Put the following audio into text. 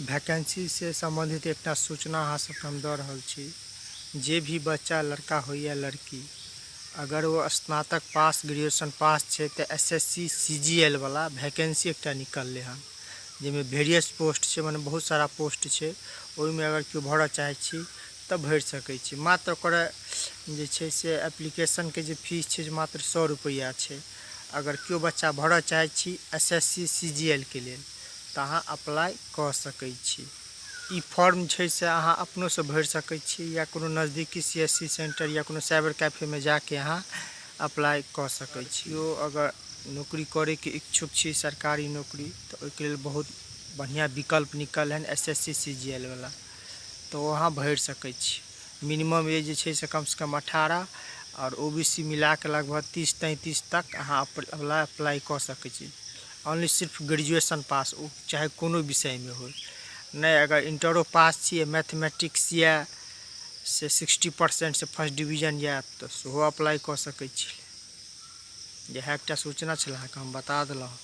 Vacancy से संबंधित एक सूचना अहाँ सबके हम दऽ रहल छी। जे भी बच्चा लड़का हो या लड़की अगर वो स्नातक पास ग्रेजुएशन पास है तो SSC CGL वाला वैकेंसी एक निकल हन जिसमें वेरियस पोस्ट है, माने बहुत सारा पोस्ट है। ओहिमे अगर क्यों भरऽ चाहे छी तब भरि सकै छी। मात्र ओकर जे छै से एप्लीकेशन के जे फीस है मात्र 100 रुपया है। अगर क्यों बच्चा भरऽ चाहे छी SSC CGL के लेल तो अहाँ अप्लाई कऽ सकै छी। ई फॉर्म छै से अहाँ अपनों से भरि सकै छी या कोनो नज़दीकी CSC सेंटर या कोनो साइबर कैफे में जाके अहाँ अप्लाई कऽ सकै छी। ओ अगर नौकरी करे के इच्छुक छी सरकारी नौकरी तो ओहिके लेल बहुत बढ़िया विकल्प निकल हन SSC CGL वाला, तो वहाँ भरि सकै छी। मिनिमम एज छै से कम से कम 18 और OBC मिला के लगभग 30-33 तक अहाँ अप्लाई कऽ सकै छी। ओनली सिर्फ ग्रेजुएशन पास हो चाहे कोनो विषय में हो, नहीं अगर इंटरो पास छे मैथमेटिक्स या से 60% से फर्स्ट डिवीजन या तो सेहो अप्लाई कऽ सकै छी। यह एक सूचना छल हम बता देलहुँ।